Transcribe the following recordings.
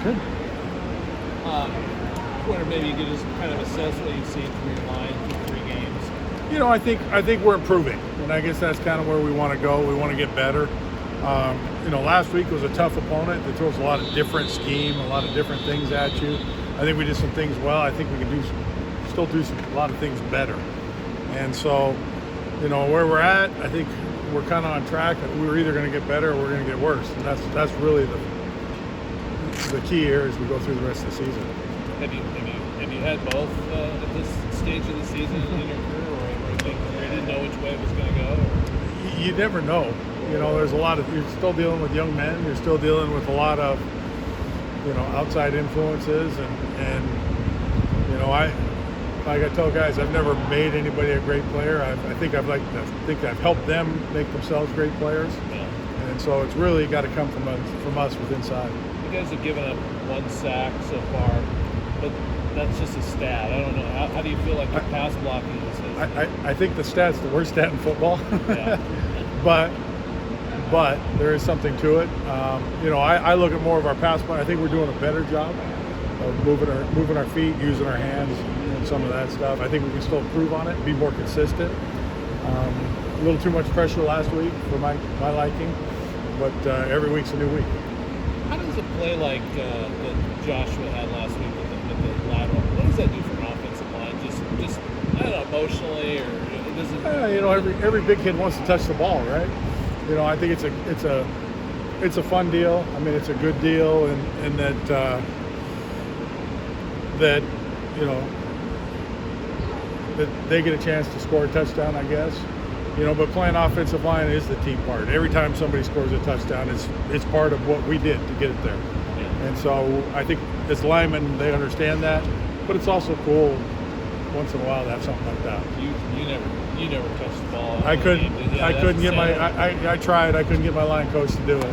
Good. Wonder maybe you could just kind of assess what you've seen from your line through 3 games. I think we're improving, and I guess that's kind of where we want to go. We want to get better. Last week was a tough opponent that throws a lot of different scheme, a lot of different things at you. I think we did some things well. I think we can still do a lot of things better. And so, where we're at, I think we're kind of on track. We're either going to get better or we're going to get worse, and that's really the key here as we go through the rest of the season. Have you had both at this stage of the season in your career, or you didn't know which way it was going to go? Or? You never know. There's a lot of, you're still dealing with young men. You're still dealing with a lot of, outside influences, and like I tell guys, I've never made anybody a great player. I think I've helped them make themselves great players. Yeah. And so it's really got to come from us with inside. You guys have given up 1 sack so far, but that's just a stat. I don't know. How do you feel like your pass blocking is? I think the stat's the worst stat in football. Yeah. but there is something to it. I look at more of our pass play. I think we're doing a better job of moving our feet, using our hands, and some of that stuff. I think we can still improve on it, be more consistent. A little too much pressure last week for my liking, but every week's a new week. How does a play like that Joshua had last week with the lateral, what does that do for an offensive line? Just I don't know, emotionally, or does it? Every big kid wants to touch the ball, right? I think it's a fun deal. I mean, it's a good deal, and that they get a chance to score a touchdown, I guess. But playing offensive line is the team part. Every time somebody scores a touchdown, it's part of what we did to get it there. Yeah. And so I think as linemen, they understand that. But it's also cool once in a while to have something like that. You never touched the ball. I couldn't get I tried. I couldn't get my line coach to do it. How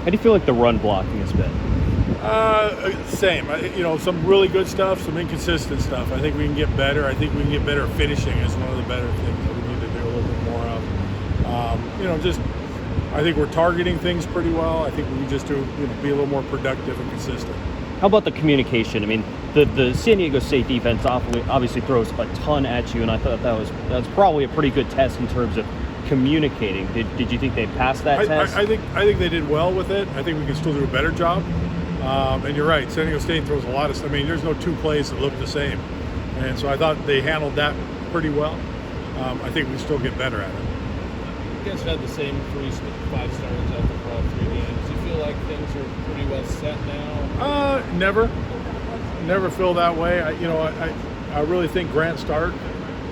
do you feel like the run blocking has been? Same. Some really good stuff, some inconsistent stuff. I think we can get better. I think we can get better at finishing is one of the better things that we need to do a little bit more of. I think we're targeting things pretty well. I think we can just be a little more productive and consistent. How about the communication? I mean, the San Diego State defense obviously throws a ton at you, and I thought that was probably a pretty good test in terms of communicating. Did you think they passed that test? I think they did well with it. I think we can still do a better job. And you're right, San Diego State throws a lot of stuff. I mean, there's no 2 plays that look the same. And so I thought they handled that pretty well. I think we still get better at it. You guys have had the same 3 5-stars after all 3 games. Do you feel like things are pretty well set now? Never feel that way. I really think Grant Stark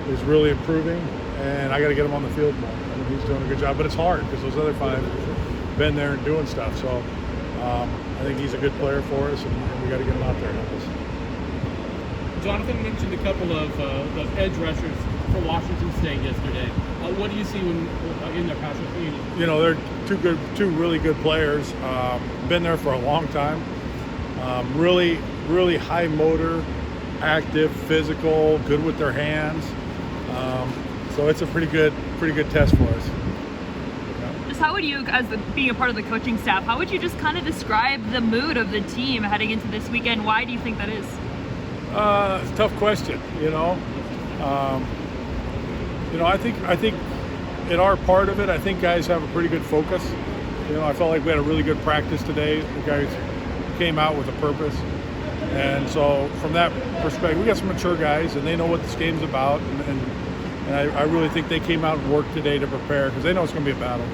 is really improving, and I got to get him on the field more. I think he's doing a good job, but it's hard because those other 5 have been there and doing stuff. So I think he's a good player for us, and we got to get him out there and help us. Jonathan mentioned a couple of the edge rushers for Washington State yesterday. What do you see when in their pass rush? They're two really good players. Been there for a long time. Really, really high motor, active, physical, good with their hands. So it's a pretty good test for us. Just how would you, as being a part of the coaching staff, how would you just kind of describe the mood of the team heading into this weekend? Why do you think that is? It's a tough question. I think in our part of it, I think guys have a pretty good focus. I felt like we had a really good practice today. The guys came out with a purpose. And so from that perspective, we got some mature guys, and they know what this game's about. And I really think they came out and worked today to prepare because they know it's going to be a battle.